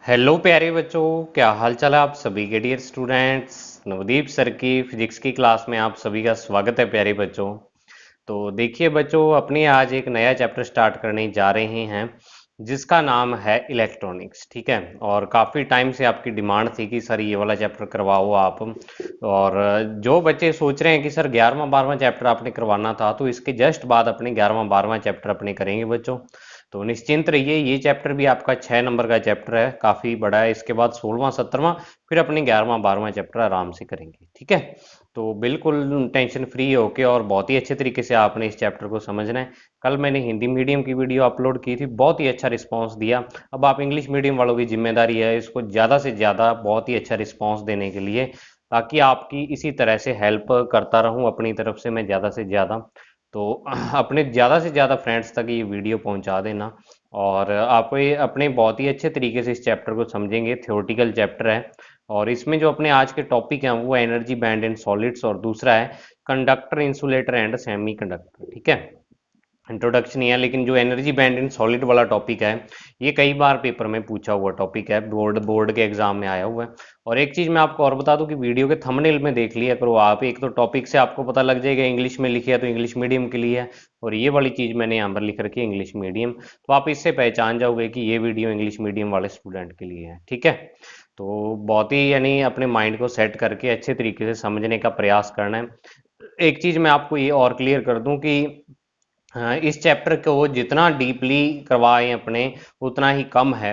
Hello प्यारे बच्चों, क्या हाल चाल है आप सभी के डियर स्टूडेंट्स। नवदीप सर की फिजिक्स की क्लास में आप सभी का स्वागत है प्यारे बच्चों। तो देखिए बच्चों, अपने आज एक नया चैप्टर स्टार्ट करने जा रहे हैं जिसका नाम है इलेक्ट्रॉनिक्स। ठीक है, और काफ़ी टाइम से आपकी डिमांड थी कि सर ये वाला चैप्टर करवाओ आप। और जो बच्चे सोच रहे हैं कि सर 11वां 12वां चैप्टर आपने करवाना था, तो इसके जस्ट बाद अपने 11वां 12वां चैप्टर अपने करेंगे बच्चों। तो निश्चिंत रहिए, ये चैप्टर भी आपका 6 नंबर का चैप्टर है, काफ़ी बड़ा है। इसके बाद 16वां 17वां, फिर अपने 11वां 12वां चैप्टर आराम से करेंगे। ठीक है, तो बिल्कुल टेंशन फ्री होके और बहुत ही अच्छे तरीके से आपने इस चैप्टर को समझना है। कल मैंने हिंदी मीडियम की वीडियो अपलोड की थी, बहुत ही अच्छा रिस्पांस दिया। अब आप इंग्लिश मीडियम वालों की जिम्मेदारी है इसको ज़्यादा से ज़्यादा बहुत ही अच्छा रिस्पांस देने के लिए, ताकि आपकी इसी तरह से हेल्प करता रहूं अपनी तरफ से मैं ज़्यादा से ज़्यादा। तो अपने ज़्यादा से ज़्यादा फ्रेंड्स तक ये वीडियो पहुंचा देना। और आप ये अपने बहुत ही अच्छे तरीके से इस चैप्टर को समझेंगे। थ्योरेटिकल चैप्टर है, और इसमें जो अपने आज के टॉपिक हैं वो एनर्जी बैंड इन सॉलिड्स, और दूसरा है conductor insulator and semi conductor. ठीक है, इंट्रोडक्शन ही है, लेकिन जो एनर्जी बैंड इन सॉलिड वाला टॉपिक है ये कई बार पेपर में पूछा हुआ टॉपिक है, बोर्ड के एग्जाम में आया हुआ है। और एक चीज मैं आपको और बता दूं कि वीडियो के थंबनेल में देख लिया करो आप, एक तो टॉपिक से आपको पता लग जाएगा इंग्लिश में लिखे है तो इंग्लिश मीडियम के लिए है, और ये वाली चीज मैंने यहाँ पर लिख रखी है इंग्लिश मीडियम, तो आप इससे पहचान जाओगे कि ये वीडियो इंग्लिश मीडियम वाले स्टूडेंट के लिए है। ठीक है, तो बहुत ही यानी अपने माइंड को सेट करके अच्छे तरीके से समझने का प्रयास करना है। एक चीज मैं आपको ये और क्लियर कर दूं कि हाँ, इस चैप्टर को जितना डीपली करवाएं अपने उतना ही कम है,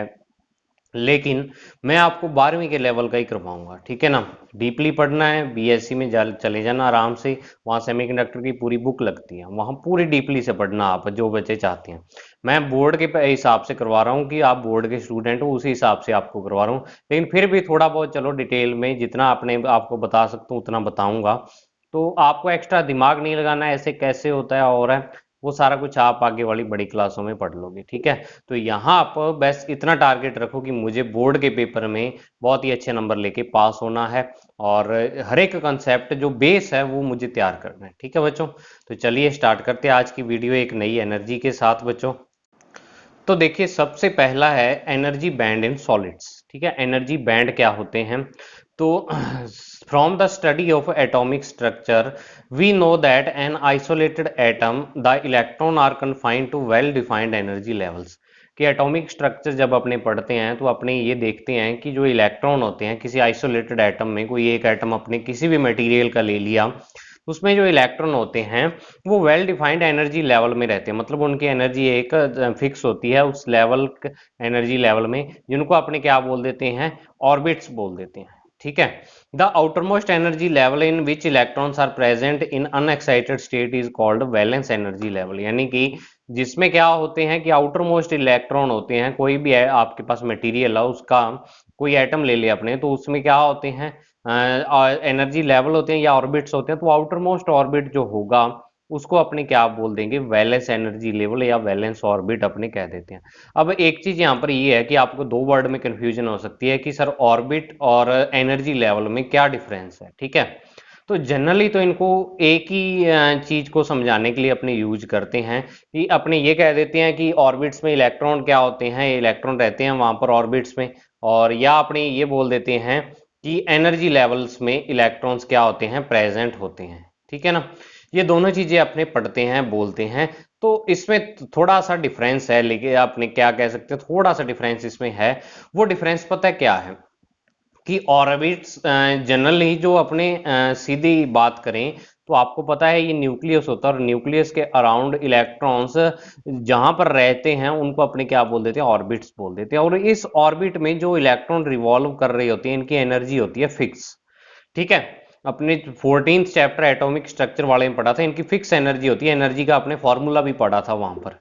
लेकिन मैं आपको 12वीं के लेवल का ही करवाऊंगा। ठीक है ना, डीपली पढ़ना है, बीएससी में चले जाना आराम से, वहाँ सेमीकंडक्टर की पूरी बुक लगती है, वहाँ पूरी डीपली से पढ़ना आप जो बच्चे चाहते हैं। मैं बोर्ड के हिसाब से करवा रहा हूँ कि आप बोर्ड के स्टूडेंट हो, उसी हिसाब से आपको करवा रहा हूँ, लेकिन फिर भी थोड़ा बहुत चलो डिटेल में जितना अपने आपको बता सकता हूँ उतना बताऊंगा। तो आपको एक्स्ट्रा दिमाग नहीं लगाना है ऐसे कैसे होता है और है, वो सारा कुछ आप आगे वाली बड़ी क्लासों में पढ़ लोगे। ठीक है, तो यहाँ आप बस इतना टारगेट रखो कि मुझे बोर्ड के पेपर में बहुत ही अच्छे नंबर लेके पास होना है, और हर एक कंसेप्ट जो बेस है वो मुझे तैयार करना है। ठीक है बच्चों, तो चलिए स्टार्ट करते हैं आज की वीडियो एक नई एनर्जी के साथ बच्चों। तो देखिए, सबसे पहला है एनर्जी बैंड इन सॉलिड्स। ठीक है, एनर्जी बैंड क्या होते हैं? तो from the study of atomic structure we know that an isolated atom the electron are confined to well defined energy levels. कि एटॉमिक स्ट्रक्चर जब अपने पढ़ते हैं तो अपने ये देखते हैं कि जो इलेक्ट्रॉन होते हैं किसी आइसोलेटेड एटम में, कोई एक एटम अपने किसी भी मटेरियल का ले लिया, उसमें जो इलेक्ट्रॉन होते हैं वो वेल डिफाइंड एनर्जी लेवल में रहते हैं, मतलब उनकी एनर्जी एक फिक्स होती है उस लेवल, एनर्जी लेवल में, जिनको अपने क्या बोल देते हैं, ऑर्बिट्स बोल देते हैं। ठीक है, the outermost energy level in which electrons are present in unexcited state is called valence energy level. यानी कि जिसमें क्या होते हैं कि आउटर मोस्ट इलेक्ट्रॉन होते हैं, कोई भी है आपके पास मटेरियल है उसका, कोई एटम ले लिया अपने, तो उसमें क्या होते हैं, एनर्जी लेवल होते हैं या ऑर्बिट्स होते हैं। तो आउटर मोस्ट ऑर्बिट जो होगा उसको अपने क्या बोल देंगे, वैलेंस एनर्जी लेवल या वैलेंस ऑर्बिट अपने कह देते हैं। अब एक चीज यहाँ पर ये है कि आपको दो वर्ड में कंफ्यूजन हो सकती है कि सर ऑर्बिट और एनर्जी लेवल में क्या डिफरेंस है। ठीक है, तो जनरली तो इनको एक ही चीज को समझाने के लिए अपने यूज करते हैं, कि अपने ये कह देते हैं कि ऑर्बिट्स में इलेक्ट्रॉन क्या होते हैं, इलेक्ट्रॉन रहते हैं वहां पर ऑर्बिट्स में, और या अपने ये बोल देते हैं कि एनर्जी लेवल्स में इलेक्ट्रॉन्स क्या होते हैं, प्रेजेंट होते हैं। ठीक है ना, ये दोनों चीजें अपने पढ़ते हैं बोलते हैं। तो इसमें थोड़ा सा डिफरेंस है, लेकिन आपने क्या कह सकते हैं, थोड़ा सा डिफरेंस इसमें है। वो डिफरेंस पता है क्या है, कि ऑर्बिट्स जनरली जो अपने सीधी बात करें तो आपको पता है ये न्यूक्लियस होता है, और न्यूक्लियस के अराउंड इलेक्ट्रॉन्स जहां पर रहते हैं उनको अपने क्या बोल देते हैं, ऑर्बिट्स बोल देते हैं। और इस ऑर्बिट में जो इलेक्ट्रॉन रिवॉल्व कर रही होती है इनकी एनर्जी होती है फिक्स। ठीक है, अपने 14th चैप्टर एटॉमिक स्ट्रक्चर वाले में पढ़ा था, इनकी फिक्स एनर्जी होती है, एनर्जी का अपने फॉर्मूला भी पढ़ा था वहां पर।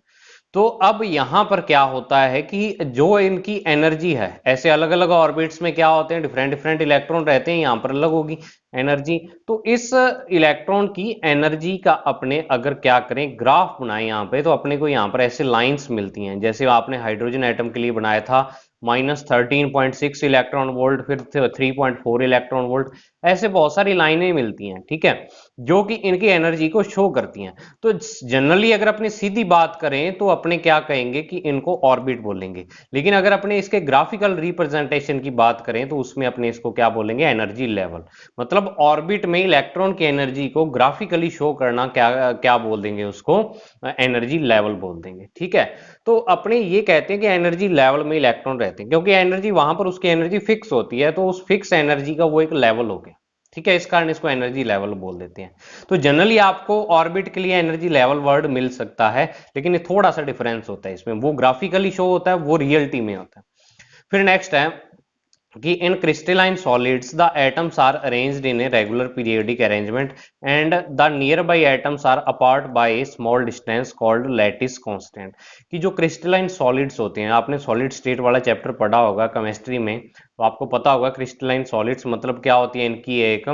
तो अब यहां पर क्या होता है कि जो इनकी एनर्जी है, ऐसे अलग अलग ऑर्बिट्स में क्या होते हैं, डिफरेंट डिफरेंट इलेक्ट्रॉन रहते हैं, यहां पर अलग होगी एनर्जी। तो इस इलेक्ट्रॉन की एनर्जी का अपने अगर क्या करें, ग्राफ बनाए यहाँ पे, तो अपने को यहाँ पर ऐसे लाइंस मिलती हैं, जैसे आपने हाइड्रोजन एटम के लिए बनाया था -13.6 इलेक्ट्रॉन वोल्ट, फिर 3.4 इलेक्ट्रॉन वोल्ट, ऐसे बहुत सारी लाइनें मिलती हैं, ठीक है, जो कि इनकी एनर्जी को शो करती हैं। तो जनरली अगर अपनी सीधी बात करें तो अपने क्या कहेंगे कि इनको ऑर्बिट बोलेंगे, लेकिन अगर अपने इसके ग्राफिकल रिप्रेजेंटेशन की बात करें तो उसमें अपने इसको क्या बोलेंगे, एनर्जी लेवल। मतलब ऑर्बिट में इलेक्ट्रॉन की एनर्जी को ग्राफिकली शो करना क्या क्या बोल देंगे उसको, एनर्जी लेवल बोल देंगे, ठीक है। तो अपने ये कहते हैं कि एनर्जी लेवल में इलेक्ट्रॉन रहते हैं, क्योंकि एनर्जी वहां पर उसकी एनर्जी फिक्स होती है, तो उस फिक्स एनर्जी का वो एक लेवल हो गया, ठीक है, इस कारण इसको एनर्जी लेवल बोल देते हैं। तो जनरली आपको ऑर्बिट के लिए एनर्जी लेवल वर्ड मिल सकता है, लेकिन ये थोड़ा सा डिफरेंस होता है इसमें, वो ग्राफिकली शो होता है, वो रियलिटी में होता है। फिर नेक्स्ट है कि in crystalline solids the atoms are arranged in a regular periodic arrangement and the nearby atoms are apart by a small distance called lattice constant। कि जो क्रिस्टलाइन सॉलिड्स होते हैं, आपने सॉलिड स्टेट वाला चैप्टर पढ़ा होगा केमिस्ट्री में, तो आपको पता होगा क्रिस्टलाइन सॉलिड्स मतलब क्या होती है, इनकी एक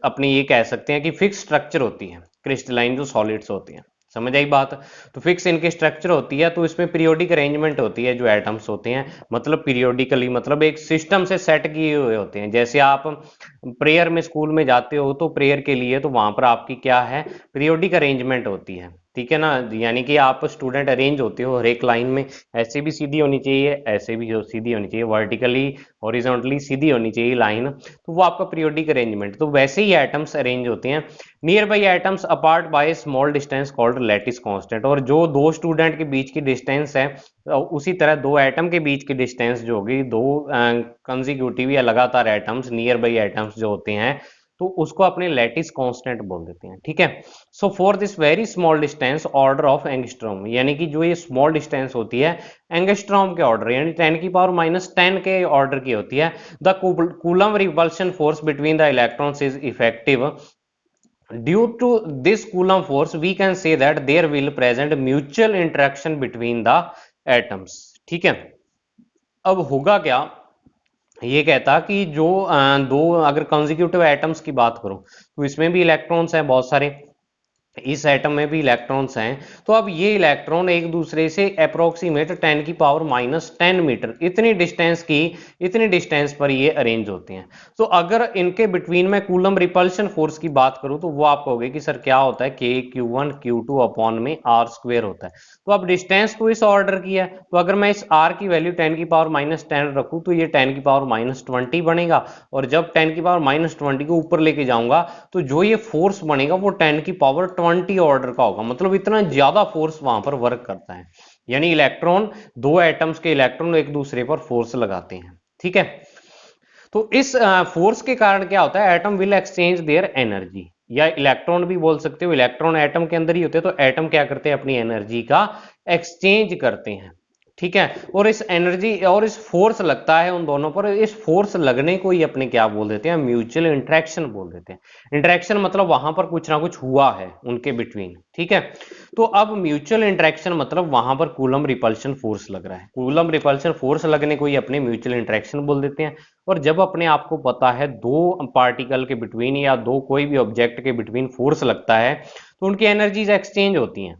अपनी ये कह सकते हैं कि फिक्स स्ट्रक्चर होती है क्रिस्टलाइन जो सॉलिड्स होती हैं, समझ आई बात। तो फिक्स इनकी स्ट्रक्चर होती है, तो इसमें पीरियोडिक अरेंजमेंट होती है, जो एटम्स होते हैं मतलब पीरियोडिकली, मतलब एक सिस्टम से सेट किए हुए होते हैं। जैसे आप प्रेयर में स्कूल में जाते हो तो प्रेयर के लिए तो वहां पर आपकी क्या है, पीरियोडिक अरेंजमेंट होती है, ठीक है ना, यानी कि आप स्टूडेंट अरेंज होते हो हर एक लाइन में, ऐसे भी सीधी होनी चाहिए, ऐसे भी सीधी होनी चाहिए, वर्टिकली हॉरिजॉन्टली सीधी होनी चाहिए लाइन, तो वो आपका पीरियोडिक अरेंजमेंट। तो वैसे ही एटम्स अरेंज होते हैं, near by atoms apart by small distance called lattice constant. और जो दो स्टूडेंट के बीच की डिस्टेंस है, उसी तरह दो एटम के बीच की डिस्टेंस जो होगी, दो कंजिक्यूटिव या लगातार एटम्स, नियर बाई एटम्स जो होते हैं, तो उसको अपने लैटिस कांस्टेंट बोल देते हैं, ठीक है। So for this very small distance order of angstrom, यानी कि जो ये स्मॉल डिस्टेंस होती है एंगस्ट्रॉम के ऑर्डर, यानी 10⁻⁻10 के ऑर्डर की होती है। The coulomb repulsion force between the electrons is effective. Due to this Coulomb force, we can say that there will present mutual interaction between the atoms, ठीक है। अब होगा क्या, ये कहता कि जो दो अगर कंजिक्यूटिव एटम्स की बात करूं तो इसमें भी इलेक्ट्रॉन्स हैं बहुत सारे, इस एटम में भी इलेक्ट्रॉन्स हैं, तो अब ये इलेक्ट्रॉन एक दूसरे से अप्रोक्सीमेट 10⁻⁻10 मीटर इतनी डिस्टेंस पर ये अरेंज होते हैं। तो अगर इनके बिटवीन में कूलम रिपल्शन फोर्स की बात करूं तो वो आप कहोगे कि सर क्या होता है, के Q1 Q2 अपॉन में आर स्क्वेयर होता है। तो अब डिस्टेंस तो इस ऑर्डर की है, तो अगर मैं इस आर की वैल्यू 10⁻⁻10 रखूं तो ये 10⁻⁻20 बनेगा, और जब 10⁻⁻20 को ऊपर लेके जाऊंगा तो जो ये फोर्स बनेगा वो 10⁻20 ऑर्डर का होगा, मतलब इतना ज्यादा फोर्स वहां पर वर्क करता है, यानी इलेक्ट्रॉन, दो एटम्स के इलेक्ट्रॉन एक दूसरे पर फोर्स लगाते हैं, ठीक है। तो इस फोर्स के कारण क्या होता है, atom will exchange their energy, या इलेक्ट्रॉन भी बोल सकते हो, इलेक्ट्रॉन एटम के अंदर ही होते हैं, तो एटम क्या करते हैं, अपनी एनर्जी का एक्सचेंज करते हैं, ठीक है। और इस एनर्जी और इस फोर्स लगता है उन दोनों पर, इस फोर्स लगने को ही अपने क्या बोल देते हैं, म्यूचुअल इंटरेक्शन बोल देते हैं। इंटरेक्शन मतलब वहां पर कुछ ना कुछ हुआ है उनके बिटवीन, ठीक है। तो अब म्यूचुअल इंटरेक्शन मतलब वहां पर कूलम रिपल्शन फोर्स लग रहा है, कूलम रिपल्शन फोर्स लगने को ही अपने म्यूचुअल इंटरेक्शन बोल देते हैं। और जब अपने आपको पता है दो पार्टिकल के बिटवीन या दो कोई भी ऑब्जेक्ट के बिटवीन फोर्स लगता है, तो उनकी एनर्जीज एक्सचेंज होती है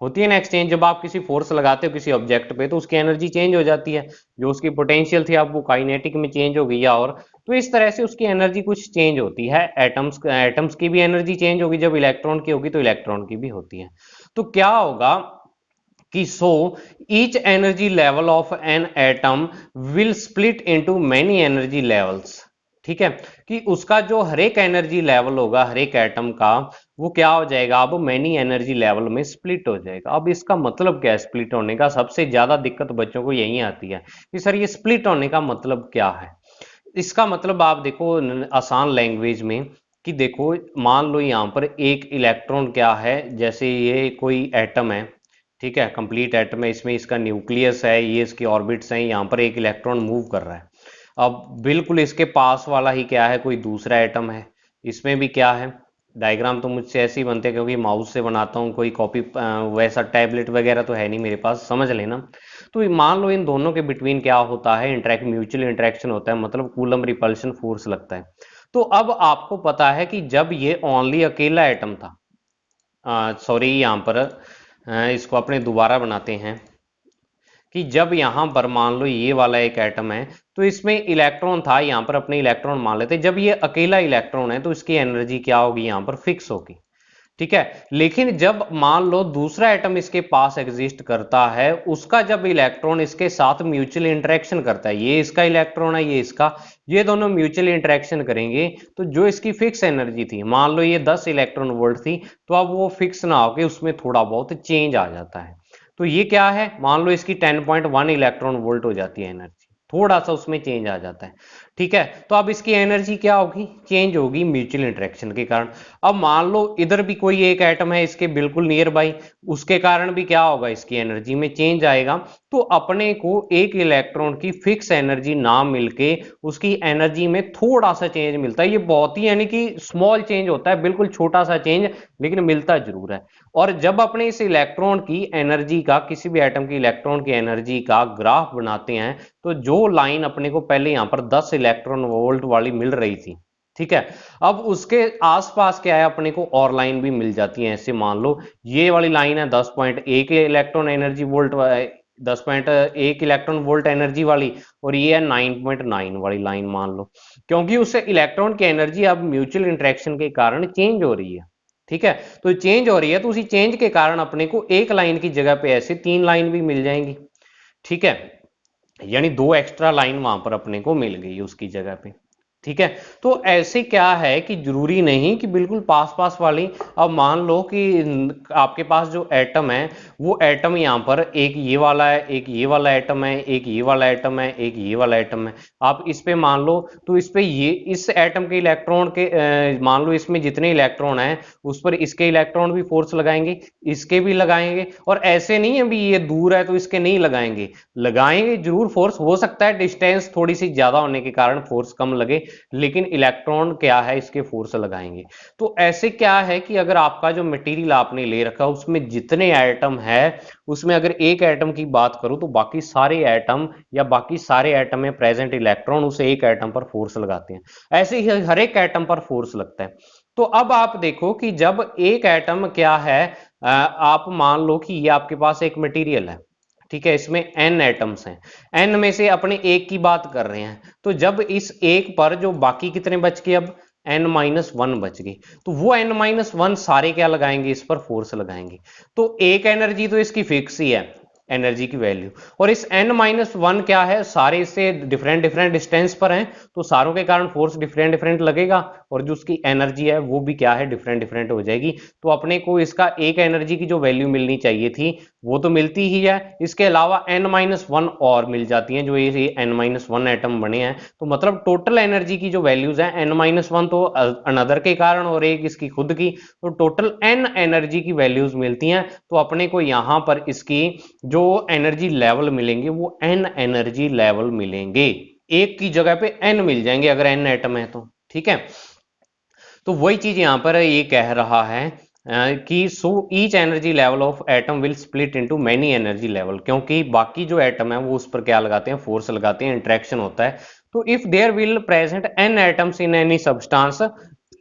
ना एक्सचेंज। जब आप किसी फोर्स लगाते हो किसी ऑब्जेक्ट पे तो उसकी एनर्जी चेंज हो जाती है, जो उसकी पोटेंशियल थी अब वो काइनेटिक में चेंज हो गई है, और तो इस तरह से उसकी एनर्जी कुछ चेंज होती है। एटम्स की भी एनर्जी चेंज होगी, जब इलेक्ट्रॉन की होगी तो इलेक्ट्रॉन की भी होती है। तो क्या होगा कि so each energy level of an atom will split into many energy levels, ठीक है। कि उसका जो हर एक एनर्जी लेवल होगा हर एक एटम का, वो क्या हो जाएगा, अब मेनी एनर्जी लेवल में स्प्लिट हो जाएगा। अब इसका मतलब क्या है स्प्लिट होने का, सबसे ज्यादा दिक्कत बच्चों को यही आती है कि सर ये स्प्लिट होने का मतलब क्या है। इसका मतलब आप देखो आसान लैंग्वेज में, कि देखो मान लो यहाँ पर एक इलेक्ट्रॉन क्या है, जैसे ये कोई एटम है, ठीक है, कंप्लीट एटम है, इसमें इसका न्यूक्लियस है, ये इसके ऑर्बिट्स हैं, यहाँ पर एक इलेक्ट्रॉन मूव कर रहा है। अब बिल्कुल इसके पास वाला ही क्या है, कोई दूसरा एटम है, इसमें भी क्या है, डायग्राम तो मुझसे ऐसे ही बनते हैं क्योंकि माउस से बनाता हूँ, कोई कॉपी वैसा टैबलेट वगैरह तो है नहीं मेरे पास, समझ लेना। तो मान लो इन दोनों के बिटवीन क्या होता है, म्यूचुअल इंटरेक्शन होता है, मतलब कूलम रिपल्शन फोर्स लगता है। तो अब आपको पता है कि जब ये ओनली अकेला एटम था, सॉरी यहाँ पर इसको अपने दोबारा बनाते हैं, कि जब यहां पर मान लो ये वाला एक एटम है, तो इसमें इलेक्ट्रॉन था, यहाँ पर अपने इलेक्ट्रॉन मान लेते। जब ये अकेला इलेक्ट्रॉन है तो इसकी एनर्जी क्या होगी, यहाँ पर फिक्स होगी, ठीक है। लेकिन जब मान लो दूसरा एटम इसके पास एग्जिस्ट करता है, उसका जब इलेक्ट्रॉन इसके साथ म्यूचुअल इंटरेक्शन करता है, ये इसका इलेक्ट्रॉन है, ये इसका, ये दोनों म्यूचुअल इंटरेक्शन करेंगे, तो जो इसकी फिक्स एनर्जी थी, मान लो ये 10 इलेक्ट्रॉन वोल्ट थी, तो अब वो फिक्स ना होकर उसमें थोड़ा बहुत चेंज आ जाता है। तो ये क्या है, मान लो इसकी 10.1 इलेक्ट्रॉन वोल्ट हो जाती है एनर्जी, थोड़ा सा उसमें चेंज आ जाता है, ठीक है। तो अब इसकी एनर्जी क्या होगी, चेंज होगी म्यूचुअल इंटरेक्शन के कारण। अब मान लो इधर भी कोई एक एटम है इसके बिल्कुल नियर बाई, उसके कारण भी क्या होगा, इसकी एनर्जी में चेंज आएगा। तो अपने को एक इलेक्ट्रॉन की फिक्स एनर्जी ना मिलके उसकी एनर्जी में थोड़ा सा चेंज मिलता है। ये बहुत ही यानी कि स्मॉल चेंज होता है, बिल्कुल छोटा सा चेंज, लेकिन मिलता जरूर है। और जब अपने इस इलेक्ट्रॉन की एनर्जी का, किसी भी एटम की इलेक्ट्रॉन की एनर्जी का ग्राफ बनाते हैं, तो जो लाइन अपने को पहले यहां पर 10 इलेक्ट्रॉन वोल्ट वाली मिल रही थी, ठीक है, अब उसके आसपास क्या है, अपने को और लाइन भी मिल जाती है। ऐसे मान लो ये वाली लाइन है 10.1 electron energy volt, 10.1 electron volt energy वाली, और ये है 9.9 वाली लाइन मान लो, क्योंकि उससे इलेक्ट्रॉन की एनर्जी अब म्यूचुअल इंटरेक्शन के कारण चेंज हो रही है, ठीक है। तो चेंज हो रही है, तो उसी चेंज के कारण अपने को एक लाइन की जगह पे ऐसे 3 लाइन भी मिल जाएंगी, ठीक है, यानी 2 एक्स्ट्रा लाइन वहां पर अपने को मिल गई उसकी जगह पे, ठीक है। तो ऐसे क्या है कि जरूरी नहीं कि बिल्कुल पास पास वाली, अब मान लो कि आपके पास जो एटम है, वो एटम यहाँ पर एक ये वाला है, एक ये वाला एटम है, एक ये वाला एटम है, एक ये वाला एटम है। आप इस पे मान लो, तो इस पे ये इस एटम के इलेक्ट्रॉन के मान लो इसमें जितने इलेक्ट्रॉन हैं उस पर इसके इलेक्ट्रॉन भी फोर्स लगाएंगे, इसके भी लगाएंगे, और ऐसे नहीं है भी ये दूर है तो इसके नहीं लगाएंगे, लगाएंगे जरूर फोर्स। हो सकता है डिस्टेंस थोड़ी सी ज्यादा होने के कारण फोर्स कम लगे, लेकिन इलेक्ट्रॉन क्या है, इसके फोर्स लगाएंगे। तो ऐसे क्या है कि अगर आपका जो मटेरियल आपने ले रखा उसमें जितने एटम है, उसमें अगर एक एटम की बात करूं तो बाकी सारे एटम या बाकी सारे एटम में प्रेजेंट इलेक्ट्रॉन उसे एक एटम पर फोर्स लगाते हैं। ऐसे ही हर एक एटम पर फोर्स लगता है। तो अब आप देखो कि जब एक एटम क्या है, आप मान लो कि ये आपके पास एक मटेरियल है, ठीक है, इसमें n एटम्स हैं, n में से अपने एक की बात कर रहे हैं, तो जब इस एक पर जो बाकी कितने बच गए, अब n-1 बच गई, तो वो n-1 सारे क्या लगाएंगे, इस पर फोर्स लगाएंगे। तो एक एनर्जी तो इसकी फिक्स ही है, एनर्जी की वैल्यू, और इस n-1 क्या है, सारे इससे डिफरेंट डिफरेंट डिस्टेंस पर हैं, तो सारों के कारण फोर्स डिफरेंट डिफरेंट लगेगा, और जो उसकी एनर्जी है वो भी क्या है, डिफरेंट डिफरेंट हो जाएगी। तो अपने को इसका एक एनर्जी की जो वैल्यू मिलनी चाहिए थी वो तो मिलती ही है, इसके अलावा n-1 और मिल जाती हैं, जो ये n-1 एटम बने हैं। तो मतलब टोटल एनर्जी की जो वैल्यूज हैं, n-1 तो अनदर के कारण और एक इसकी खुद की, तो टोटल n एनर्जी की वैल्यूज मिलती हैं। तो अपने को यहां पर इसकी जो एनर्जी लेवल मिलेंगे वो n एनर्जी लेवल मिलेंगे, एक की जगह पे n मिल जाएंगे अगर n एटम है तो, ठीक है। तो वही चीज यहां पर ये कह रहा है कि so each energy level of atom will split into many energy level, क्योंकि बाकी जो एटम है वो उस पर क्या लगाते हैं, फोर्स लगाते हैं, इंट्रैक्शन होता है। तो if there will present n atoms in any substance,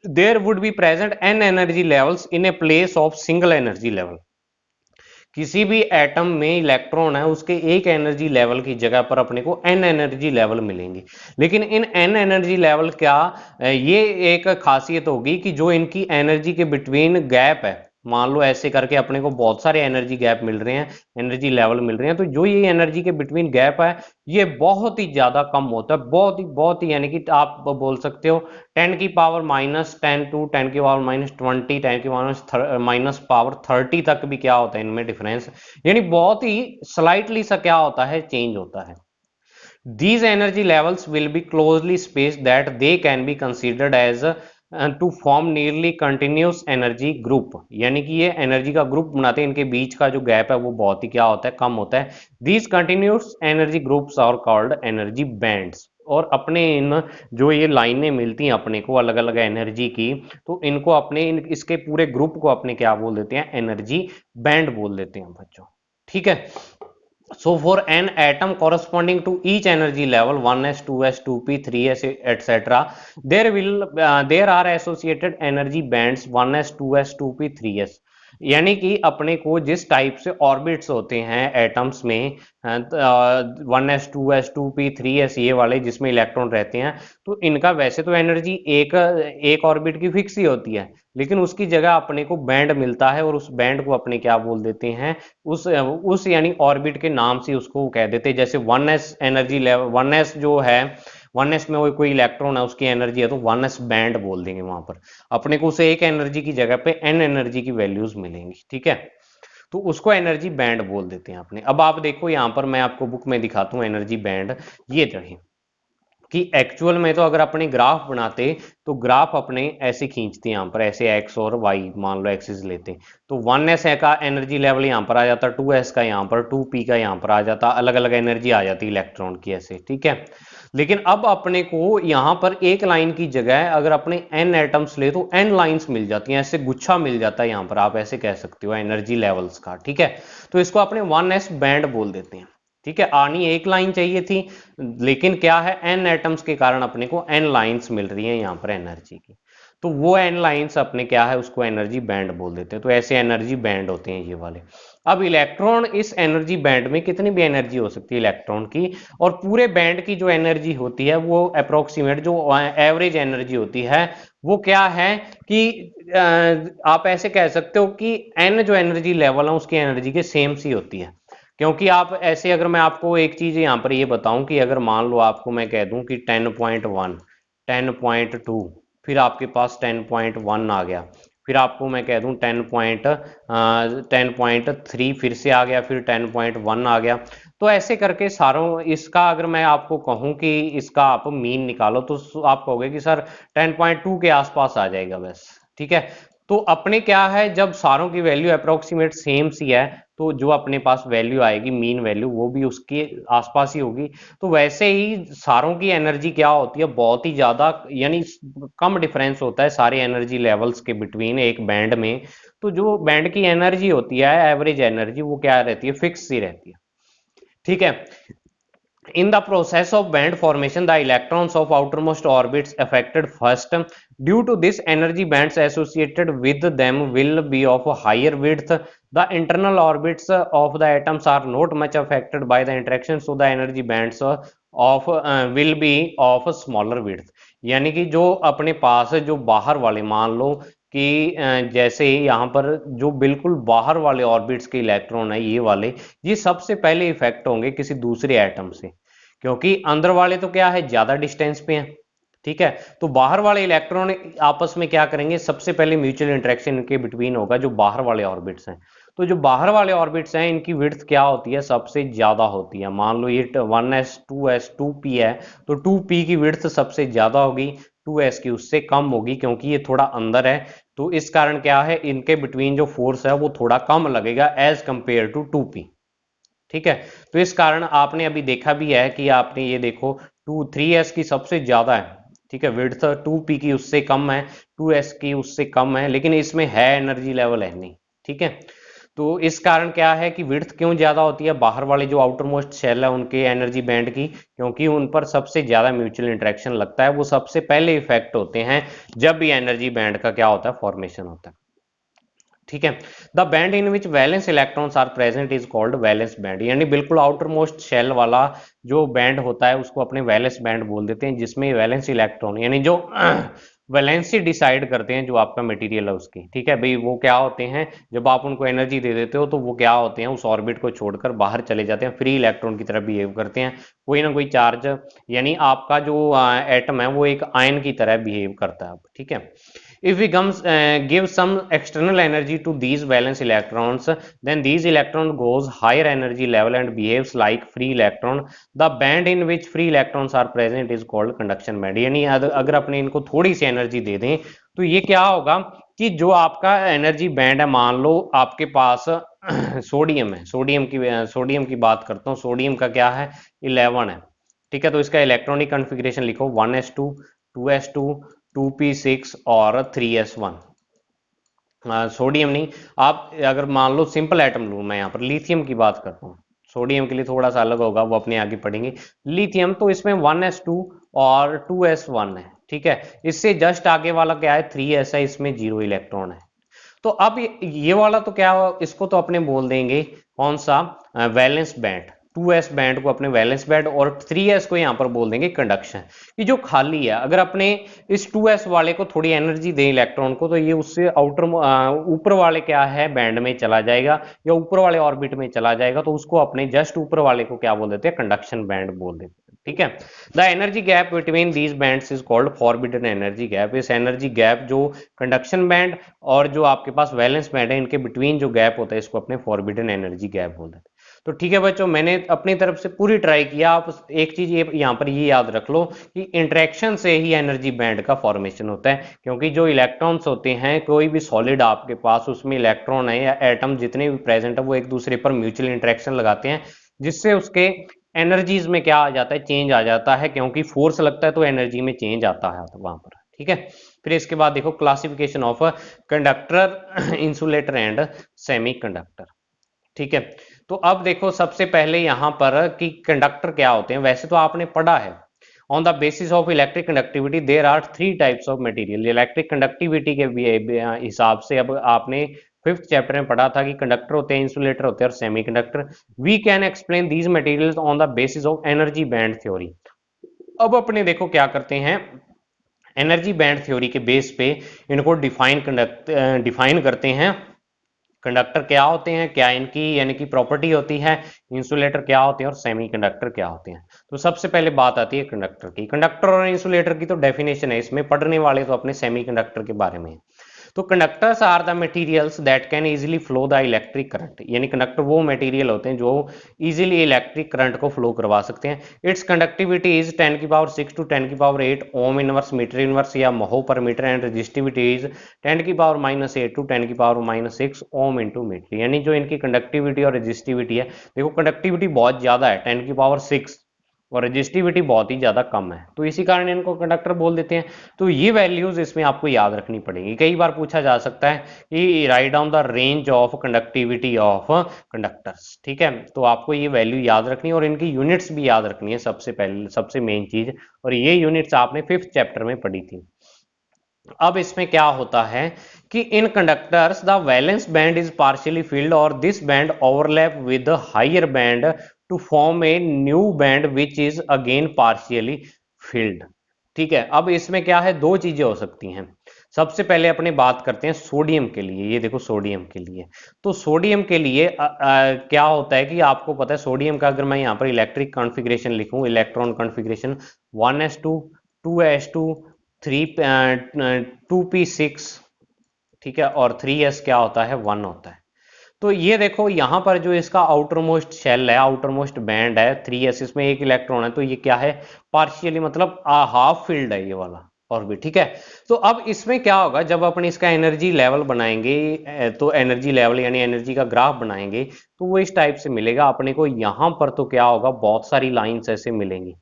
there would be present n energy levels in a place of single energy level. किसी भी एटम में इलेक्ट्रॉन है उसके एक एनर्जी लेवल की जगह पर अपने को n एनर्जी लेवल मिलेंगे। लेकिन इन n एनर्जी लेवल क्या, ये एक खासियत होगी कि जो इनकी एनर्जी के बिटवीन गैप है, मान लो ऐसे करके अपने को बहुत सारे एनर्जी गैप मिल रहे हैं, एनर्जी लेवल मिल रहे हैं, तो जो ये एनर्जी के बिटवीन गैप है ये बहुत ही ज्यादा कम होता है, बहुत ही यानी कि आप बोल सकते हो 10⁻⁻10 टू 10⁻⁻20 10⁻⁻30 तक भी क्या होता है इनमें डिफरेंस, यानी बहुत ही स्लाइटली सा क्या होता है, चेंज होता है। These energy levels will be closely spaced that they can be considered as to form nearly continuous energy group, यानी कि ये एनर्जी का ग्रुप बनाते हैं, इनके बीच का जो गैप है वो बहुत ही क्या होता है, कम होता है। These continuous energy groups are called energy bands, और अपने इन जो ये लाइनें मिलती हैं अपने को अलग अलग एनर्जी की, तो इनको अपने इसके पूरे ग्रुप को अपने क्या बोल देते हैं, एनर्जी बैंड बोल देते हैं बच्चों, ठीक है। So for an atom corresponding to each energy level 1s 2s 2p 3s etc, there are associated energy bands 1s 2s 2p 3s, यानी कि अपने को जिस टाइप से ऑर्बिट्स होते हैं एटम्स में, 1s 2s 2p 3s ये वाले जिसमें इलेक्ट्रॉन रहते हैं, तो इनका वैसे तो एनर्जी एक एक ऑर्बिट की फिक्स ही होती है, लेकिन उसकी जगह अपने को बैंड मिलता है और उस बैंड को अपने क्या बोल देते हैं, उस यानी ऑर्बिट के नाम से उसको कह देते हैं। जैसे 1s एनर्जी लेवल, 1s जो है, 1s में वो कोई इलेक्ट्रॉन है उसकी एनर्जी है तो 1s बैंड बोल देंगे वहां पर। अपने को उसे एक एनर्जी की जगह पे n एनर्जी की वैल्यूज मिलेंगी, ठीक है, तो उसको एनर्जी बैंड बोल देते हैं अपने। अब आप देखो यहां पर मैं आपको बुक में दिखाता हूं एनर्जी बैंड। ये रहे कि एक्चुअल में तो अगर अपने ग्राफ बनाते तो ग्राफ अपने ऐसे खींचते हैं, यहाँ पर ऐसे एक्स और वाई मान लो एक्सिस लेते, तो 1s का एनर्जी लेवल यहाँ पर आ जाता, 2s का यहाँ पर, 2p का यहाँ पर आ जाता, अलग अलग एनर्जी आ जाती इलेक्ट्रॉन की ऐसे, ठीक है। लेकिन अब अपने को यहाँ पर एक लाइन की जगह अगर अपने n एटम्स ले तो n लाइंस मिल जाती हैं, ऐसे गुच्छा मिल जाता है यहाँ पर, आप ऐसे कह सकते हो एनर्जी लेवल्स का, ठीक है। तो इसको अपने 1s बैंड बोल देते हैं, ठीक है। आनी एक लाइन चाहिए थी, लेकिन क्या है, n एटम्स के कारण अपने को n लाइंस मिल रही हैं यहाँ पर एनर्जी की, तो वो n लाइंस अपने क्या है उसको एनर्जी बैंड बोल देते हैं। तो ऐसे एनर्जी बैंड होते हैं ये वाले। अब इलेक्ट्रॉन इस एनर्जी बैंड में कितनी भी एनर्जी हो सकती है इलेक्ट्रॉन की, और पूरे बैंड की जो एनर्जी होती है वो अप्रोक्सीमेट जो एवरेज एनर्जी होती है वो क्या है कि आप ऐसे कह सकते हो कि n जो एनर्जी लेवल है उसकी एनर्जी के सेम सी होती है। क्योंकि आप ऐसे, अगर मैं आपको एक चीज यहाँ पर ये बताऊं कि अगर मान लो आपको मैं कह दूं कि 10.1, 10.2, फिर आपके पास 10.1 आ गया, फिर आपको मैं कह दूं 10.3 फिर से आ गया, फिर 10.1 आ गया, तो ऐसे करके सारों इसका अगर मैं आपको कहूं कि इसका आप मीन निकालो तो आप कहोगे कि सर 10.2 के आसपास आ जाएगा बस, ठीक है। तो अपने क्या है, जब सारों की वैल्यू अप्रोक्सीमेट सेम सी है तो जो अपने पास वैल्यू आएगी मीन वैल्यू वो भी उसके आसपास ही होगी। तो वैसे ही सारों की एनर्जी क्या होती है, बहुत ही ज्यादा, यानी कम डिफरेंस होता है सारे एनर्जी लेवल्स के बिटवीन एक बैंड में। तो जो बैंड की एनर्जी होती है एवरेज एनर्जी वो क्या रहती है, फिक्स सी रहती है, ठीक है। In the process of band formation, the electrons of outermost orbits affected first. Due to this, energy bands associated with them will be of higher width. The internal orbits of the atoms are not much affected by the interaction, so the energy bands of will be of smaller width. यानी कि जो अपने पास जो बाहर वाले, मान लो कि जैसे यहाँ पर जो बिल्कुल बाहर वाले ऑर्बिट्स के इलेक्ट्रॉन है ये वाले, ये सबसे पहले इफेक्ट होंगे किसी दूसरे एटम से, क्योंकि अंदर वाले तो क्या है ज्यादा डिस्टेंस पे हैं, ठीक है। तो बाहर वाले इलेक्ट्रॉन आपस में क्या करेंगे, सबसे पहले म्यूचुअल इंटरेक्शन इनके बिटवीन होगा जो बाहर वाले ऑर्बिट्स हैं। तो जो बाहर वाले ऑर्बिट्स हैं इनकी विड्थ क्या होती है, सबसे ज्यादा होती है। मान लो ये 1s 2s 2p है, तो 2p की विड्थ सबसे ज्यादा होगी, 2s की उससे कम होगी, क्योंकि ये थोड़ा अंदर है। तो इस कारण क्या है, इनके बिटवीन जो फोर्स है वो थोड़ा कम लगेगा एज कंपेयर टू 2p, ठीक है। तो इस कारण आपने अभी देखा भी है कि आपने ये देखो 3s की सबसे ज्यादा है, ठीक है, विड्थ 2p की उससे कम है, 2s की उससे कम है, लेकिन इसमें है एनर्जी लेवल है नहीं, ठीक है। तो इस कारण क्या है कि विड्थ क्यों ज्यादा होती है बाहर वाले जो आउटर मोस्ट शेल है उनके एनर्जी बैंड की, क्योंकि उन पर सबसे ज्यादा म्यूचुअल इंटरेक्शन लगता है, वो सबसे पहले इफेक्ट होते हैं जब भी एनर्जी बैंड का क्या होता है, फॉर्मेशन होता है, ठीक है। The band in which valence electrons are present is called valence band, यानी बिल्कुल आउटर मोस्ट शेल वाला जो बैंड होता है उसको अपने वैलेंस बैंड बोल देते हैं, जिसमें वैलेंस इलेक्ट्रॉन यानी जो वैलेंसी डिसाइड करते हैं जो आपका मटेरियल है उसकी, ठीक है भाई, वो क्या होते हैं, जब आप उनको एनर्जी दे देते हो तो वो क्या होते हैं, उस ऑर्बिट को छोड़कर बाहर चले जाते हैं, फ्री इलेक्ट्रॉन की तरह बिहेव करते हैं, कोई ना कोई चार्ज, यानी आपका जो एटम है वो एक आयन की तरह बिहेव करता है, ठीक है। If we give some external energy to these valence electrons, then these electron goes higher energy level and behaves like free electron. The band in which free electrons are present is called conduction band. यानी अगर अपने इनको थोड़ी सी energy दे दें तो ये क्या होगा कि जो आपका एनर्जी बैंड है, मान लो आपके पास सोडियम है, सोडियम की बात करता हूँ, सोडियम का क्या है 11 है, ठीक है। तो इसका इलेक्ट्रॉनिक कॉन्फ़िगरेशन लिखो 1s2 2s2 2p6 और 3s1। सोडियम नहीं, आप अगर मान लो सिंपल एटम लूं, मैं यहाँ पर लिथियम की बात करता हूँ, सोडियम के लिए थोड़ा सा अलग होगा वो अपने आगे पढ़ेंगे। लिथियम तो इसमें 1s2 और 2s1 है, ठीक है। इससे जस्ट आगे वाला क्या है 3s है, इसमें 0 इलेक्ट्रॉन है। तो अब ये वाला तो क्या, इसको तो अपने बोल देंगे कौन सा, वैलेंस बैंड। 2s बैंड को अपने वैलेंस बैंड, और 3s को यहां पर बोल देंगे कंडक्शन। कि जो खाली है, अगर अपने इस 2s वाले को थोड़ी एनर्जी दें इलेक्ट्रॉन को, तो ये उससे आउटर ऊपर वाले क्या है बैंड में चला जाएगा या ऊपर वाले ऑर्बिट में चला जाएगा, तो उसको अपने जस्ट ऊपर वाले को क्या बोल देते हैं, कंडक्शन बैंड बोल देते हैं। ठीक है। The energy gap between these bands is called forbidden energy gap. इस एनर्जी गैप जो कंडक्शन बैंड और जो आपके पास वैलेंस बैंड है, इनके बिटवीन जो गैप होता है, इसको अपने फॉरबिडन एनर्जी गैप बोल देते हैं। तो ठीक है बच्चों, मैंने अपनी तरफ से पूरी ट्राई किया। आप एक चीज ये यहाँ पर ये याद रख लो कि इंटरेक्शन से ही एनर्जी बैंड का फॉर्मेशन होता है, क्योंकि जो इलेक्ट्रॉन्स होते हैं, कोई भी सॉलिड आपके पास, उसमें इलेक्ट्रॉन है या एटम जितने भी प्रेजेंट है, वो एक दूसरे पर म्यूचुअल इंटरेक्शन लगाते हैं, जिससे उसके एनर्जीज में क्या आ जाता है, चेंज आ जाता है, क्योंकि फोर्स लगता है तो एनर्जी में चेंज आता है वहां पर। ठीक है। फिर इसके बाद देखो classification of conductor, insulator and semi conductor. ठीक है। तो अब देखो सबसे पहले यहां पर कि कंडक्टर क्या होते हैं, वैसे तो आपने पढ़ा है। On the basis of electric conductivity there are 3 types of material. Electric conductivity के हिसाब से अब आपने 5th चैप्टर में पढ़ा था कि कंडक्टर होते हैं, इंसुलेटर होते हैं और semiconductor. We can explain these materials on the basis of energy band theory. अब अपने देखो क्या करते हैं, एनर्जी बैंड थ्योरी के बेस पे इनको डिफाइन करते हैं। कंडक्टर क्या होते हैं, क्या इनकी यानी कि प्रॉपर्टी होती है, इंसुलेटर क्या होते हैं और सेमीकंडक्टर क्या होते हैं। तो सबसे पहले बात आती है कंडक्टर की। कंडक्टर और इंसुलेटर की तो डेफिनेशन है, इसमें पढ़ने वाले तो अपने सेमीकंडक्टर के बारे में। तो conductors are the materials that can easily flow the electric current. यानी कंडक्टर वो मटेरियल होते हैं जो इजीली इलेक्ट्रिक करंट को फ्लो करवा सकते हैं। इट्स कंडक्टिविटी इज 10 की पावर 6 टू 10 की power 8 ohm inverse metre inverse या महो पर मीटर, एंड रजिस्टिविटी इज 10 की पावर -8 टू 10 की पावर -6 ओम इनटू मीटर। यानी जो इनकी कंडक्टिविटी और रजिस्टिविटी है, देखो कंडक्टिविटी बहुत ज्यादा है 10 की पावर 6 और रजिस्टिविटी बहुत ही ज्यादा कम है, तो इसी कारण इनको कंडक्टर बोल देते हैं। तो ये वैल्यूज इसमें आपको याद रखनी पड़ेगी। कई बार पूछा जा सकता है कि write down the range of conductivity of conductors. ठीक है। तो आपको ये वैल्यू याद रखनी है और इनकी यूनिट्स भी याद रखनी है, सबसे पहले सबसे मेन चीज। और ये यूनिट्स आपने 5th चैप्टर में पढ़ी थी। अब इसमें क्या होता है कि in conductors the valence band is partially filled और this band overlap with higher band to form a new band which is again partially filled. ठीक है। अब इसमें क्या है, दो चीजें हो सकती हैं। सबसे पहले अपने बात करते हैं सोडियम के लिए। ये देखो सोडियम के लिए, तो सोडियम के लिए क्या होता है कि आपको पता है सोडियम का, अगर मैं यहाँ पर इलेक्ट्रिक कॉन्फ़िगरेशन लिखूं, electron configuration 1s2 2s2 2p6, ठीक है, और 3s क्या होता है, 1 होता है। तो ये देखो यहां पर जो इसका आउटर मोस्ट शेल है, आउटर मोस्ट बैंड है 3s, इसमें एक इलेक्ट्रॉन है, तो ये क्या है, पार्शियली मतलब हाफ फील्ड है ये वाला और भी। ठीक है। तो अब इसमें क्या होगा, जब अपन इसका एनर्जी लेवल बनाएंगे, तो एनर्जी लेवल यानी एनर्जी का ग्राफ बनाएंगे, तो वो इस टाइप से मिलेगा अपने को। यहां पर तो क्या होगा, बहुत सारी लाइंस ऐसे मिलेंगी,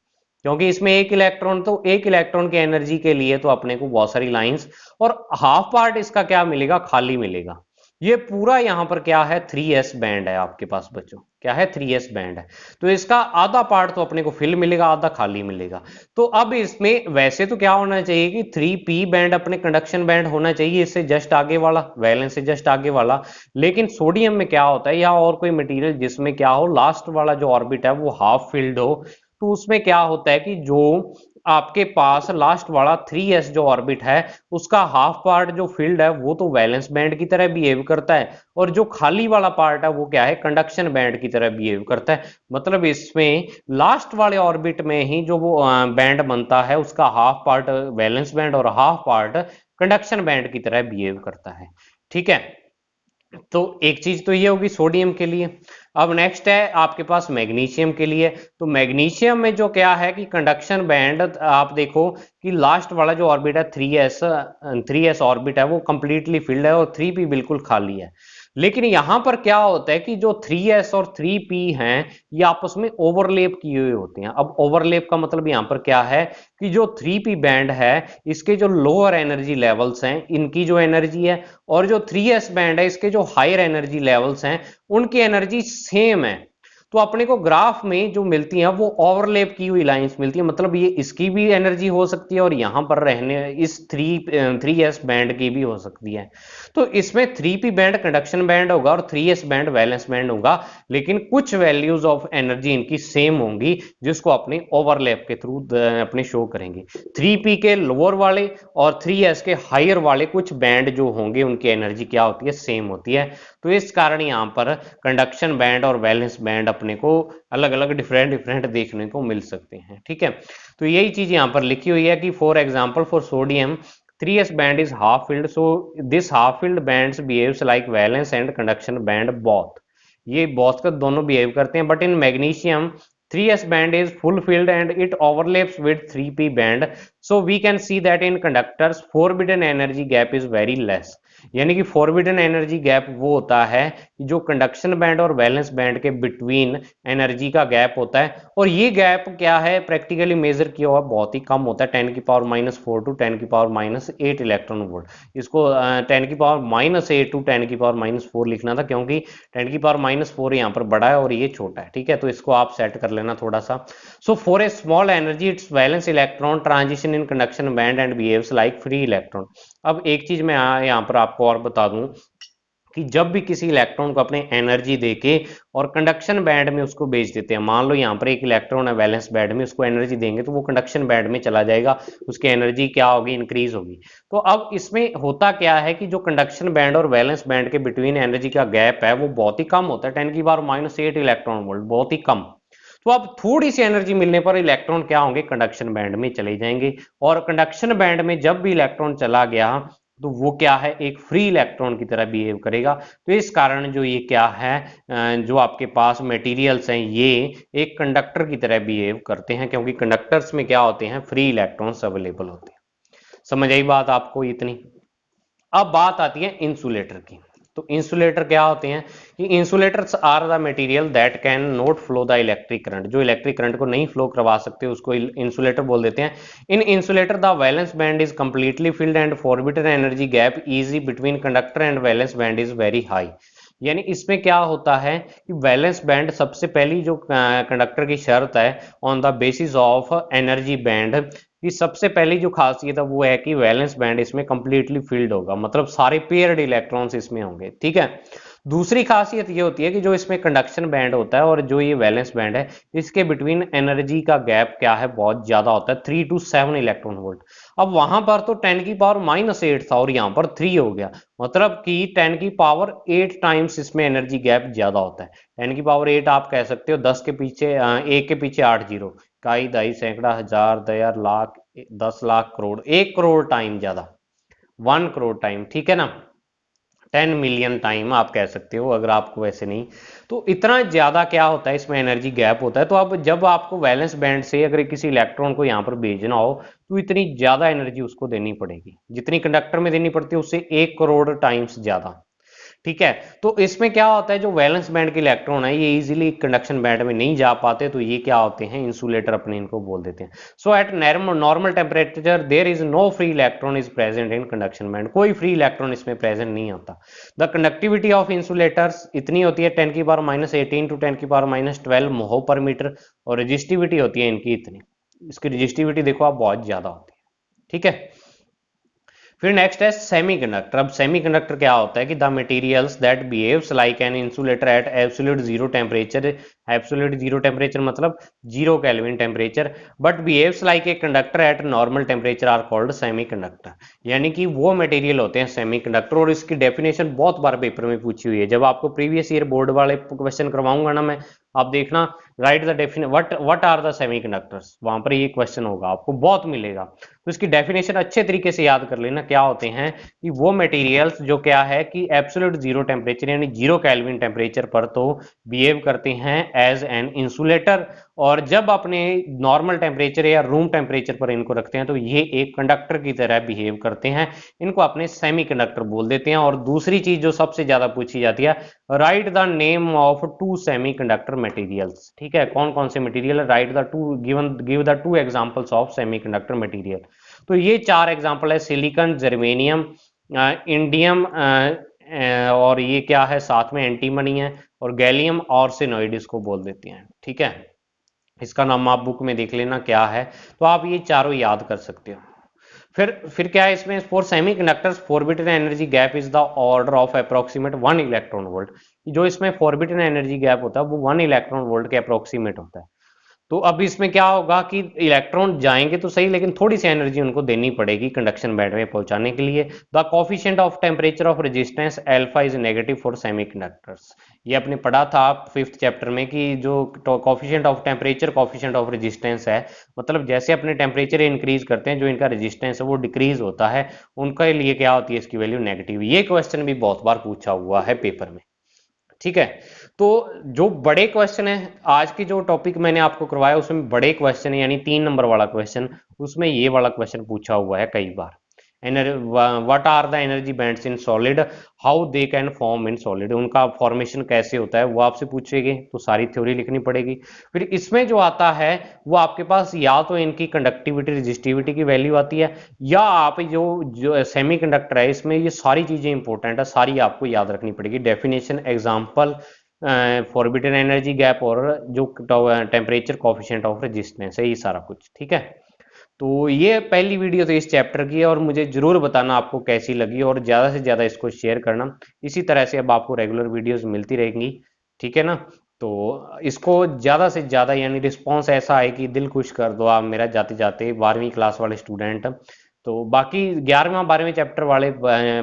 क्योंकि इसमें एक इलेक्ट्रॉन, तो एक इलेक्ट्रॉन की एनर्जी के लिए तो अपने को बहुत सारी लाइंस, और हाफ पार्ट इसका क्या मिलेगा, खाली मिलेगा। ये पूरा यहां पर क्या है, 3s बैंड है आपके पास बच्चों, क्या है, 3s बैंड है। तो इसका आधा पार्ट तो अपने को फिल मिलेगा, आधा खाली मिलेगा। तो अब इसमें वैसे तो क्या होना चाहिए कि 3p बैंड अपने कंडक्शन बैंड होना चाहिए, इससे जस्ट आगे वाला, वैलेंस से जस्ट आगे वाला। लेकिन सोडियम में क्या होता है, या और कोई मटेरियल जिसमें क्या हो, लास्ट वाला जो ऑर्बिट है वो हाफ फिल्ड हो, तो उसमें क्या होता है कि जो आपके पास लास्ट वाला 3s जो ऑर्बिट है, उसका हाफ पार्ट जो फील्ड है वो तो वैलेंस बैंड की तरह बिहेव करता है, और जो खाली वाला पार्ट है वो क्या है, कंडक्शन बैंड की तरह बिहेव करता है। मतलब इसमें लास्ट वाले ऑर्बिट में ही जो वो बैंड बनता है, उसका हाफ पार्ट वैलेंस बैंड और हाफ पार्ट कंडक्शन बैंड की तरह बिहेव करता है। ठीक है। तो एक चीज तो ये होगी सोडियम के लिए। अब नेक्स्ट है आपके पास मैग्नीशियम के लिए। तो मैग्नीशियम में जो क्या है कि कंडक्शन बैंड, आप देखो कि लास्ट वाला जो ऑर्बिट है 3s ऑर्बिट है वो कंप्लीटली फिल्ड है और 3p बिल्कुल खाली है। लेकिन यहां पर क्या होता है कि जो 3s और 3p हैं, ये आपस में ओवरलेप किए हुए होते हैं। अब ओवरलेप का मतलब यहां पर क्या है कि जो 3p बैंड है, इसके जो लोअर एनर्जी लेवल्स हैं, इनकी जो एनर्जी है, और जो 3s बैंड है, इसके जो हायर एनर्जी लेवल्स हैं, उनकी एनर्जी सेम है। तो अपने को ग्राफ में जो मिलती है वो ओवरलैप की हुई लाइंस मिलती है, मतलब ये इसकी भी एनर्जी हो सकती है और यहाँ पर रहने इस 3s बैंड की भी हो सकती है। तो इसमें 3p बैंड कंडक्शन बैंड होगा और 3s बैंड वैलेंस बैंड होगा, लेकिन कुछ वैल्यूज ऑफ एनर्जी इनकी सेम होंगी जिसको अपने ओवरलैप के थ्रू अपने शो करेंगे। 3p के लोअर वाले और 3s के हायर वाले कुछ बैंड जो होंगे उनकी एनर्जी क्या होती है, सेम होती है। तो इस कारण यहाँ पर कंडक्शन बैंड और वैलेंस बैंड अपने को अलग अलग डिफरेंट डिफरेंट देखने को मिल सकते हैं। ठीक है, तो यही चीज यहाँ पर लिखी हुई है कि for example for sodium 3s band is half filled, so this half filled bands behaves like valence and conduction band both, ये both का दोनों behave करते हैं, but in magnesium 3s band is full filled and it overlaps with 3p band, so we can see that in conductors forbidden energy gap is very less, यानी कि forbidden energy gap वो होता है जो conduction band और valence band के between energy का gap होता है, और ये गैप क्या है प्रैक्टिकली मेजर किया हुआ बहुत ही कम होता है, 10⁻⁴ टू 10⁻⁸ इलेक्ट्रॉन वोल्ट। इसको 10⁻⁸ टू 10⁻⁴ लिखना था क्योंकि 10⁻⁴ यहाँ पर बड़ा है और ये छोटा है। ठीक है, तो इसको आप सेट कर लेना थोड़ा सा। So for a small energy it's valence electron transition in conduction band and behaves like free electron. अब एक चीज मैं यहाँ पर आपको और बता दूं कि जब भी किसी इलेक्ट्रॉन को अपने एनर्जी देके और कंडक्शन बैंड में उसको भेज देते हैं, मान लो यहाँ पर एक इलेक्ट्रॉन है वैलेंस बैंड में, उसको एनर्जी देंगे तो वो कंडक्शन बैंड में चला जाएगा, उसकी एनर्जी क्या होगी, इंक्रीज होगी। तो अब इसमें होता क्या है कि जो कंडक्शन बैंड और वैलेंस बैंड के बिटवीन एनर्जी का गैप है वो बहुत ही कम होता है, 10⁻⁸ इलेक्ट्रॉन वोल्ट, बहुत ही कम। तो अब थोड़ी सी एनर्जी मिलने पर इलेक्ट्रॉन क्या होंगे, कंडक्शन बैंड में चले जाएंगे, और कंडक्शन बैंड में जब भी इलेक्ट्रॉन चला गया तो वो क्या है, एक फ्री इलेक्ट्रॉन की तरह बिहेव करेगा। तो इस कारण जो ये क्या है, जो आपके पास मटेरियल्स हैं ये एक कंडक्टर की तरह बिहेव करते हैं, क्योंकि कंडक्टर्स में क्या होते हैं, फ्री इलेक्ट्रॉन्स अवेलेबल होते हैं। समझ आई बात आपको इतनी। अब बात आती है इंसुलेटर की। तो इंसुलेटर क्या होते हैं कि insulators are the material that can not flow the electric current, जो इलेक्ट्रिक करंट को नहीं फ्लो करवा सकते उसको इंसुलेटर बोल देते हैं। In insulator the valence band is completely filled and forbidden energy gap is between conductor and valence band is very high. यानी इसमें क्या होता है कि वैलेंस बैंड सबसे पहली जो कंडक्टर की शर्त है on the basis of energy band, कि सबसे पहली जो खासियत है वो है कि वैलेंस बैंड इसमें कंप्लीटली फिल्ड होगा, मतलब सारे पेयर्ड इलेक्ट्रॉन्स इसमें होंगे। ठीक है, दूसरी खासियत ये होती है कि जो इसमें कंडक्शन बैंड होता है और जो ये वैलेंस बैंड है इसके बिटवीन एनर्जी का गैप क्या है, बहुत ज्यादा होता है, 3 to 7 इलेक्ट्रॉन वोल्ट। अब वहां पर तो 10⁻⁸ था और यहाँ पर 3 हो गया, मतलब कि 10⁸ टाइम्स इसमें एनर्जी गैप ज्यादा होता है। 10⁸ आप कह सकते हो 10 के पीछे 1 के पीछे 8 जीरो, इकाई, दहाई, सैकड़ा, हजार, दया, लाख, 10 लाख, करोड़, 1 करोड़ टाइम ज्यादा, 1 करोड़ टाइम। ठीक है ना, 10 मिलियन टाइम आप कह सकते हो अगर आपको वैसे नहीं, तो इतना ज्यादा क्या होता है इसमें एनर्जी गैप होता है। तो अब जब आपको वैलेंस बैंड से अगर किसी इलेक्ट्रॉन को यहाँ पर भेजना हो तो इतनी ज्यादा एनर्जी उसको देनी पड़ेगी, जितनी कंडक्टर में देनी पड़ती है उससे 1 करोड़ टाइम्स ज्यादा। ठीक है, तो इसमें क्या होता है जो वैलेंस बैंड के इलेक्ट्रॉन है ये इजीली कंडक्शन बैंड में नहीं जा पाते, तो ये क्या होते हैं, इंसुलेटर अपने इनको बोल देते हैं। So at normal temperature there is no free electron is present in conduction band, कोई फ्री इलेक्ट्रॉन इसमें प्रेजेंट नहीं होता। द कंडक्टिविटी ऑफ इंसुलेटर्स इतनी होती है 10⁻⁻18 टू 10⁻⁻12 मोह पर मीटर, और रजिस्टिविटी होती है इनकी इतनी, इसकी रजिस्टिविटी देखो आप बहुत ज्यादा होती है। ठीक है, फिर नेक्स्ट है सेमीकंडक्टर। अब सेमीकंडक्टर क्या होता है कि the materials that behaves like an insulator at absolute zero temperature, absolute zero temperature मतलब 0 kelvin temperature, but behaves like a conductor at normal temperature are called semiconductor. यानी कि वो मटेरियल होते हैं सेमीकंडक्टर, और इसकी डेफिनेशन बहुत बार पेपर में पूछी हुई है। जब आपको प्रीवियस ईयर बोर्ड वाले क्वेश्चन करवाऊंगा ना मैं, आप देखना, write the definition what are the semiconductors, वहां पर ये क्वेश्चन होगा, आपको बहुत मिलेगा। तो इसकी डेफिनेशन अच्छे तरीके से याद कर लेना, क्या होते हैं कि वो मटेरियल्स जो क्या है कि एब्सोल्यूट जीरो टेम्परेचर यानी 0 केल्विन टेम्परेचर पर तो बिहेव करते हैं एज एन इंसुलेटर, और जब अपने नॉर्मल टेम्परेचर या रूम टेम्परेचर पर इनको रखते हैं तो ये एक कंडक्टर की तरह बिहेव करते हैं, इनको अपने सेमीकंडक्टर बोल देते हैं। और दूसरी चीज जो सबसे ज्यादा पूछी जाती है, right the name of 2 semiconductor materials. ठीक है, कौन कौन से material, right the two, give the 2 examples of semiconductor material. तो ये 4 एग्जांपल है, सिलिकॉन, जर्मेनियम, इंडियम, और ये क्या है साथ में एंटीमनी है, और गैलियम आर्सेनाइड इसको बोल देते हैं। ठीक है, इसका नाम आप बुक में देख लेना क्या है, तो आप ये चारों याद कर सकते हो। फिर क्या है इसमें, for semiconductors forbidden energy gap is the order of approximate 1 electron volt. जो इसमें फॉरबिडन एनर्जी गैप होता है वो 1 इलेक्ट्रॉन वोल्ट के अप्रोक्सीमेट होता है। तो अब इसमें क्या होगा कि इलेक्ट्रॉन जाएंगे तो सही, लेकिन थोड़ी सी एनर्जी उनको देनी पड़ेगी कंडक्शन बैंड में पहुंचाने के लिए। The coefficient of temperature of resistance alpha is negative for semiconductors. ये आपने पढ़ा था आप 5th चैप्टर में कि जो coefficient of temperature coefficient of resistance है, मतलब जैसे अपने टेम्परेचर इंक्रीज करते हैं जो इनका रेजिस्टेंस है वो डिक्रीज होता है, उनके लिए क्या होती है इसकी वैल्यू नेगेटिव। ये क्वेश्चन भी बहुत बार पूछा हुआ है पेपर में। ठीक है, तो जो बड़े क्वेश्चन है आज की जो टॉपिक मैंने आपको करवाया उसमें बड़े क्वेश्चन है, यानी 3 नंबर वाला क्वेश्चन, उसमें ये वाला क्वेश्चन पूछा हुआ है कई बार। What are the energy bands in solid, how they can form in solid, उनका फॉर्मेशन कैसे होता है वो आपसे पूछेगी, तो सारी थ्योरी लिखनी पड़ेगी। फिर इसमें जो आता है वो आपके पास या तो इनकी कंडक्टिविटी रेजिस्टिविटी की वैल्यू आती है, या आप जो सेमी कंडक्टर है इसमें ये सारी चीजें इंपॉर्टेंट है, सारी आपको याद रखनी पड़ेगी। Definition, example, forbidden energy gap और जो टेम्परेचर कोफिशिएंट ऑफ रेजिस्टेंस है, ये सारा कुछ। ठीक है, तो ये पहली वीडियो तो इस चैप्टर की है, और मुझे जरूर बताना आपको कैसी लगी, और ज़्यादा से ज़्यादा इसको शेयर करना। इसी तरह से अब आपको रेगुलर वीडियोस मिलती रहेंगी। ठीक है ना, तो इसको ज़्यादा से ज़्यादा यानी रिस्पॉन्स ऐसा आए कि दिल खुश कर दो आप मेरा, जाते जाते 12वीं क्लास वाले स्टूडेंट। तो बाकी 11वां 12वें चैप्टर वाले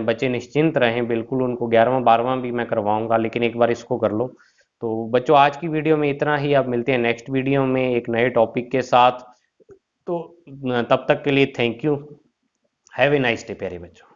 बच्चे निश्चिंत रहें, बिल्कुल उनको 11वां 12वां भी मैं करवाऊंगा, लेकिन एक बार इसको कर लो। तो बच्चों आज की वीडियो में इतना ही, अब मिलते हैं नेक्स्ट वीडियो में एक नए टॉपिक के साथ। तो तब तक के लिए thank you, have a nice day प्यारे बच्चों।